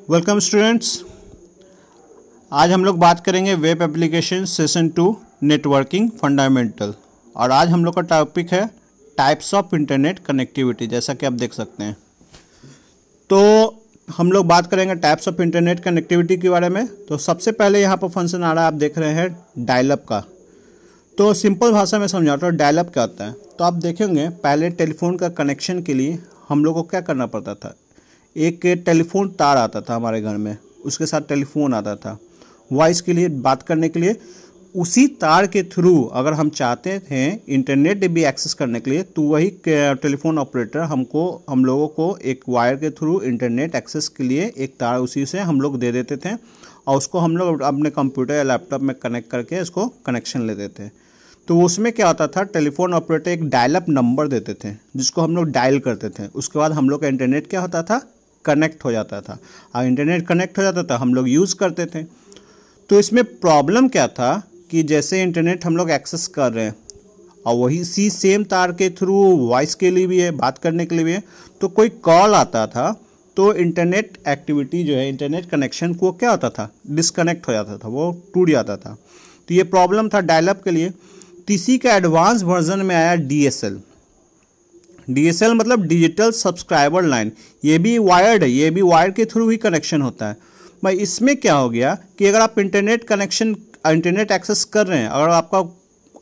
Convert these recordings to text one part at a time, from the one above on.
Welcome students. आज हम लोग बात करेंगे web application session 2 networking fundamental. और आज हम लोग का टॉपिक है टाइप्स ऑफ इंटरनेट कनेक्टिविटी। जैसा कि आप देख सकते हैं, तो हम लोग बात करेंगे टाइप्स ऑफ इंटरनेट कनेक्टिविटी के बारे में। तो सबसे पहले यहाँ पर फंक्शन आ रहा है, आप देख रहे हैं डायल अप का। तो सिंपल भाषा में समझाता हूँ डायल अप क्या होता है। तो आप देखेंगे पहले टेलीफोन का कनेक्शन के लिए हम लोग को क्या करना पड़ता था। एक टेलीफोन तार आता था हमारे घर में, उसके साथ टेलीफोन आता था वॉइस के लिए, बात करने के लिए। उसी तार के थ्रू अगर हम चाहते थे इंटरनेट भी एक्सेस करने के लिए, तो वही टेलीफोन ऑपरेटर हम लोगों को एक वायर के थ्रू इंटरनेट एक्सेस के लिए एक तार उसी से हम लोग दे देते थे, और उसको हम लोग अपने कंप्यूटर या लैपटॉप में कनेक्ट करके इसको कनेक्शन ले देते थे। तो उसमें क्या होता था, टेलीफोन ऑपरेटर एक डायल अप नंबर देते थे जिसको हम लोग डायल करते थे। उसके बाद हम लोग का इंटरनेट क्या होता था, कनेक्ट हो जाता था। और इंटरनेट कनेक्ट हो जाता था, हम लोग यूज़ करते थे। तो इसमें प्रॉब्लम क्या था कि जैसे इंटरनेट हम लोग एक्सेस कर रहे हैं और वही सी सेम तार के थ्रू वॉइस के लिए भी है, बात करने के लिए भी है, तो कोई कॉल आता था तो इंटरनेट एक्टिविटी जो है, इंटरनेट कनेक्शन को क्या होता था, डिस्कनेक्ट हो जाता था, वो टूट जाता था। तो ये प्रॉब्लम था डायल अप के लिए। इसी का एडवांस वर्जन में आया डीएसएल। डीएसएल मतलब डिजिटल सब्सक्राइबर लाइन। ये भी वायर्ड है, ये भी वायर के थ्रू ही कनेक्शन होता है। भाई इसमें क्या हो गया कि अगर आप इंटरनेट एक्सेस कर रहे हैं, अगर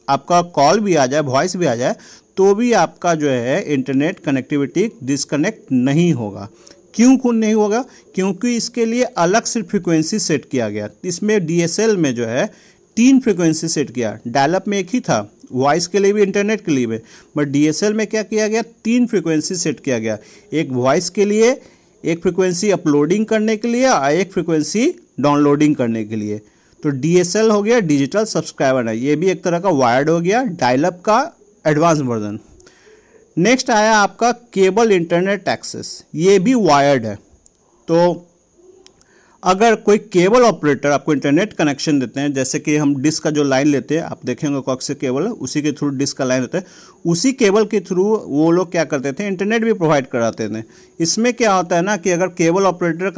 आपका कॉल भी आ जाए, वॉइस भी आ जाए, तो भी आपका जो है इंटरनेट कनेक्टिविटी डिस्कनेक्ट नहीं होगा। क्यों नहीं होगा? क्योंकि इसके लिए अलग से फ्रिक्वेंसी सेट किया गया। इसमें डीएसएल में जो है 3 फ्रिक्वेंसी सेट किया। डायल अप में एक ही था, वॉइस के लिए भी इंटरनेट के लिए भी, बट डीएसएल में क्या किया गया, 3 फ्रिक्वेंसी सेट किया गया। एक वॉइस के लिए, एक फ्रिक्वेंसी अपलोडिंग करने के लिए, और एक फ्रिक्वेंसी डाउनलोडिंग करने के लिए। तो डीएसएल हो गया डिजिटल सब्सक्राइबर है, ये भी एक तरह का वायर्ड हो गया, डायल अप का एडवांस वर्जन। नेक्स्ट आया आपका केबल इंटरनेट एक्सेस, ये भी वायर्ड है। तो अगर कोई केबल ऑपरेटर आपको इंटरनेट कनेक्शन देते हैं, जैसे कि हम डिश का जो लाइन लेते हैं, आप देखेंगे कॉक्स से केबल है, उसी के थ्रू डिश का लाइन होता है, उसी केबल के थ्रू वो लोग क्या करते थे, इंटरनेट भी प्रोवाइड कराते थे। इसमें क्या होता है ना कि अगर केबल ऑपरेटर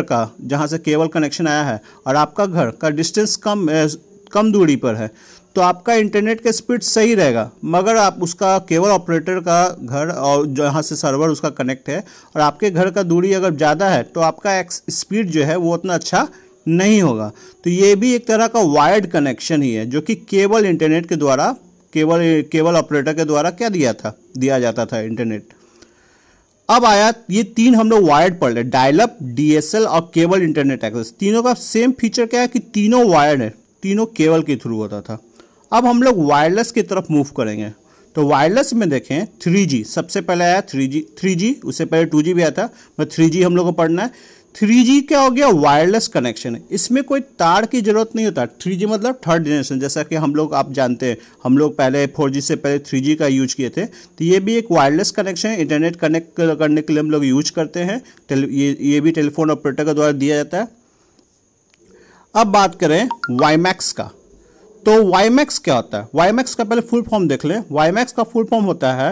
का जहाँ से केबल कनेक्शन आया है और आपका घर का डिस्टेंस कम दूरी पर है, तो आपका इंटरनेट का स्पीड सही रहेगा। मगर आप उसका केबल ऑपरेटर का घर और जहाँ से सर्वर उसका कनेक्ट है और आपके घर का दूरी अगर ज़्यादा है, तो आपका स्पीड जो है वो उतना अच्छा नहीं होगा। तो ये भी एक तरह का वायर्ड कनेक्शन ही है, जो कि केबल इंटरनेट के द्वारा, केबल ऑपरेटर के द्वारा दिया जाता था इंटरनेट। अब आया ये 3 हम लोग वायर्ड पढ़ रहे, डायल अप, डीएसएल और केबल इंटरनेट एक्सेस। तीनों का सेम फीचर क्या है कि तीनों वायर्ड है, तीनों केबल के थ्रू होता था। अब हम लोग वायरलेस की तरफ मूव करेंगे। तो वायरलेस में देखें 3G सबसे पहले आया, 3G, उससे पहले 2G भी आया था, पर 3G हम लोग को पढ़ना है। 3G क्या हो गया, वायरलेस कनेक्शन है। इसमें कोई तार की जरूरत नहीं होता। 3G मतलब थर्ड जनरेशन, जैसा कि आप जानते हैं, हम लोग पहले 4G से पहले 3G का यूज किए थे। तो ये भी एक वायरलेस कनेक्शन है, इंटरनेट कनेक्ट करने के लिए हम लोग यूज करते हैं। ये भी टेलीफोन ऑपरेटर के द्वारा दिया जाता है। अब बात करें वाईमैक्स का। तो वाईमैक्स क्या होता है? वाईमैक्स का पहले फुल फॉर्म देख लें। वाईमैक्स का फुल फॉर्म होता है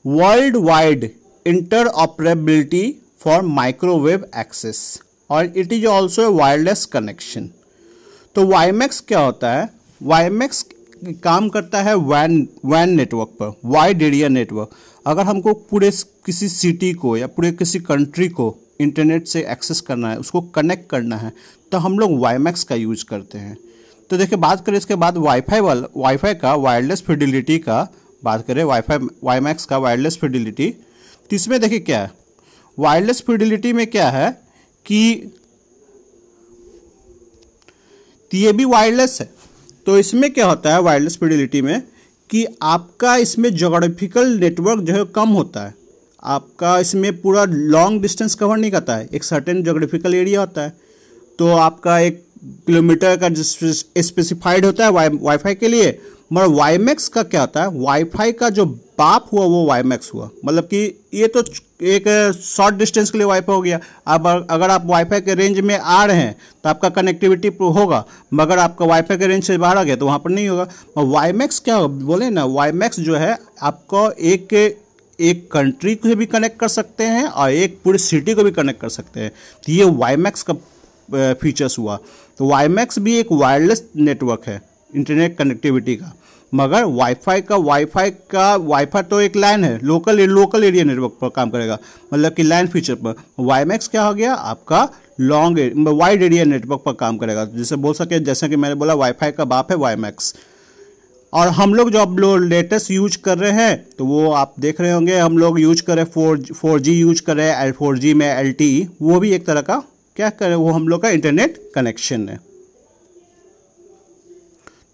world wide interoperability for microwave access, और it is also a wireless connection. तो वाईमैक्स क्या होता है? वाईमैक्स काम करता है वैन नेटवर्क पर, वाइड एरिया नेटवर्क। अगर हमको पूरे किसी सिटी को या पूरे किसी कंट्री को इंटरनेट से एक्सेस करना है, उसको कनेक्ट करना है, तो हम लोग वाईमैक्स का यूज करते हैं। तो देखिए, बात करें इसके बाद वाईफाई का वायरलेस फिडिलिटी का बात करें, वाईमैक्स का वायरलेस फिडिलिटी। तो इसमें देखिए क्या है, वायरलेस फिडिलिटी में क्या है कि ये भी वायरलेस है। तो इसमें क्या होता है वायरलेस फिडिलिटी में कि आपका इसमें ज्योग्राफिकल नेटवर्क जो है कम होता है। आपका इसमें पूरा लॉन्ग डिस्टेंस कवर नहीं करता है, एक सर्टेन ज्योग्राफिकल एरिया होता है। तो आपका 1 किलोमीटर का स्पेसिफाइड होता है वाईफाई के लिए। मगर वाईमैक्स का क्या होता है, वाईफाई का जो बाप हुआ वो वाईमैक्स हुआ। मतलब कि ये तो एक शॉर्ट डिस्टेंस के लिए वाईफाई हो गया। अब अगर आप वाईफाई के रेंज में आ रहे हैं तो आपका कनेक्टिविटी होगा, मगर आपका वाईफाई के रेंज से बाहर आ गया तो वहाँ पर नहीं होगा। वाईमैक्स क्या बोले ना, वाईमैक्स जो है आपको एक कंट्री से भी कनेक्ट कर सकते हैं और एक पूरी सिटी को भी कनेक्ट कर सकते हैं। तो ये वाईमैक्स का फीचर्स हुआ। तो वाईमैक्स भी एक वायरलेस नेटवर्क है इंटरनेट कनेक्टिविटी का, मगर वाईफाई तो एक लैन है, लोकल एरिया नेटवर्क पर काम करेगा, मतलब कि लैन फीचर पर। वाईमैक्स क्या हो गया, आपका वाइड एरिया नेटवर्क पर काम करेगा। जिसे बोल सके, जैसा कि मैंने बोला, वाईफाई का बाप है वाईमैक्स। और हम लोग जो अब लेटेस्ट यूज कर रहे हैं, तो वो आप देख रहे होंगे, हम लोग यूज कर रहे 4G यूज कर रहे हैं। 4G में LTE, वो भी एक तरह का क्या करे, वो हम लोग का इंटरनेट कनेक्शन है।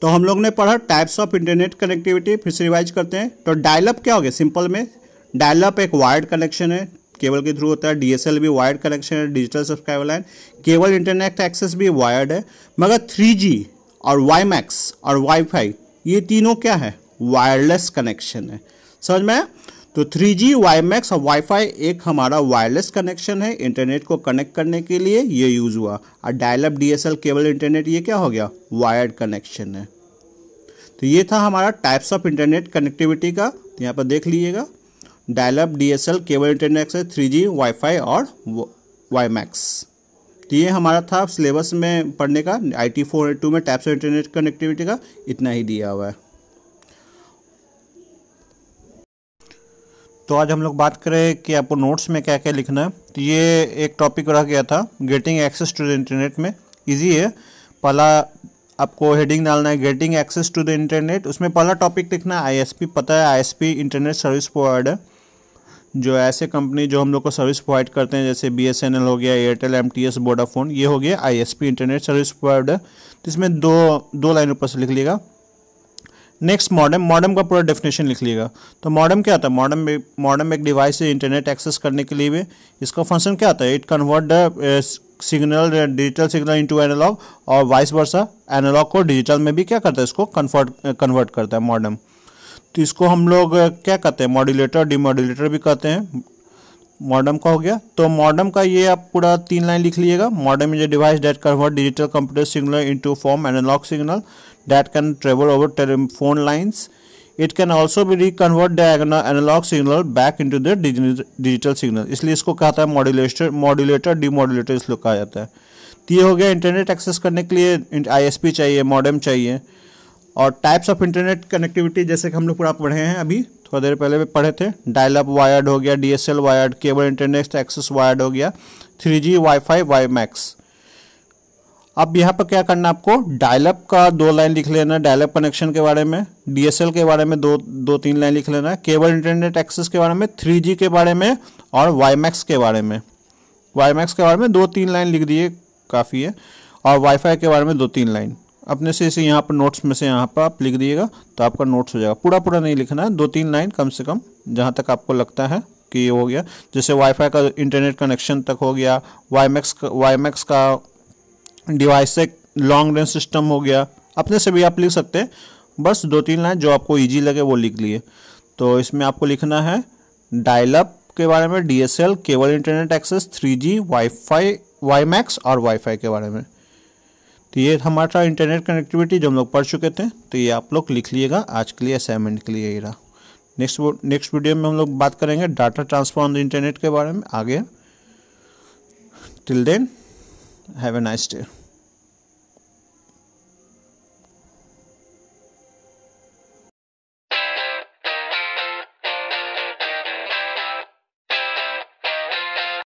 तो हम लोग ने पढ़ा टाइप्स ऑफ इंटरनेट कनेक्टिविटी। फिर से रिवाइज करते हैं। तो डायल अप क्या हो गया, सिंपल में डायल अप एक वायर्ड कनेक्शन है, केबल के थ्रू होता है। DSL भी वायर्ड कनेक्शन है, digital subscriber line. Cable internet access भी वायर्ड है, मगर 3G और वाईमैक्स और वाईफाई ये तीनों क्या है, वायरलेस कनेक्शन है। समझ में आया? तो 3G, वाईमैक्स और वाईफाई एक हमारा वायरलेस कनेक्शन है, इंटरनेट को कनेक्ट करने के लिए ये यूज़ हुआ। और dial up DSL cable internet ये क्या हो गया, वायर्ड कनेक्शन है। तो ये था हमारा टाइप्स ऑफ इंटरनेट कनेक्टिविटी का। तो यहाँ पर देख लीजिएगा, dial up DSL cable internet से 3G, वाईफाई और वाईमैक्स। तो ये हमारा था सिलेबस में पढ़ने का, IT 482 में टाइप्स ऑफ इंटरनेट कनेक्टिविटी का इतना ही दिया हुआ है। तो आज हम लोग बात करें कि आपको नोट्स में क्या क्या लिखना है। तो ये एक टॉपिक रह गया था, getting access to the internet में। इजी है। पहला आपको हेडिंग डालना है, getting access to the internet. उसमें पहला टॉपिक लिखना है ISP। पता है ISP इंटरनेट सर्विस प्रोवाइडर, जो ऐसे कंपनी जो हम लोग को सर्विस प्रोवाइड करते हैं, जैसे BSNL हो गया, एयरटेल, MTS, वोडाफोन, ये हो गया ISP इंटरनेट सर्विस प्रोवाइडर। तो इसमें दो लाइन ऊपर से लिख लीजिएगा। नेक्स्ट मॉडेम का पूरा डेफिनेशन लिख लीजिएगा। तो मॉडेम क्या आता है, मॉडेम एक डिवाइस है इंटरनेट एक्सेस करने के लिए भी। इसका फंक्शन क्या आता है, it convert the signal, digital signal into analog, और वाइस वर्सा, एनालॉग को डिजिटल में भी क्या करता है, इसको कन्वर्ट करता है मॉडेम। तो इसको हम लोग क्या कहते हैं, मॉड्यूलेटर, डिमॉड्यूलेटर भी कहते हैं। मॉडेम का हो गया। तो मॉडेम का ये आप पूरा 3 लाइन लिख लीजिएगा। Modem is a device that convert digital computer signal into form analog signal that can travel over telephone lines. It can also भी reconvert the analog signal back into the digital signal, इसलिए इसको कहता है modulator, demodulator इसलिए कहा जाता है। तो ये हो गया, इंटरनेट एक्सेस करने के लिए ISP चाहिए, मॉडेम चाहिए। और टाइप्स ऑफ इंटरनेट कनेक्टिविटी, जैसे कि हम लोग पूरा पढ़े हैं, अभी थोड़ा देर पहले भी पढ़े थे। डायल अप वायर्ड हो गया, DSL wired, cable internet access wired हो गया, 3G, वाईफाई, वाईमैक्स। अब यहाँ पर क्या करना, आपको डायल अप का 2 लाइन लिख लेना, डायल अप कनेक्शन के बारे में। DSL के बारे में 2-3 लाइन लिख लेना। केबल इंटरनेट एक्सेस के बारे में, 3G के बारे में, और वाईमैक्स के बारे में। वाईमैक्स के बारे में 2-3 लाइन लिख दिए, काफ़ी है। और वाईफाई के बारे में 2-3 लाइन अपने से इसे यहाँ पर नोट्स में से यहाँ पर आप लिख दिएगा, तो आपका नोट्स हो जाएगा। पूरा नहीं लिखना है, 2-3 लाइन कम से कम, जहाँ तक आपको लगता है कि ये हो गया। जैसे वाईफाई का इंटरनेट कनेक्शन तक हो गया, वाईमैक्स का डिवाइस से लॉन्ग रेंज सिस्टम हो गया। अपने से भी आप लिख सकते हैं, बस 2-3 लाइन जो आपको ईजी लगे वो लिख लिए। तो इसमें आपको लिखना है डायल अप के बारे में, DSL, cable internet access, 3G, wifi, WiMAX और वाईफाई के बारे में। तो ये हमारा इंटरनेट कनेक्टिविटी जो हम लोग पढ़ चुके थे, तो ये आप लोग लिख लीजिएगा। आज के लिए असाइनमेंट के लिए यही रहा। नेक्स्ट वीडियो में हम लोग बात करेंगे data transfer on the internet के बारे में आगे। Till then, have a nice day.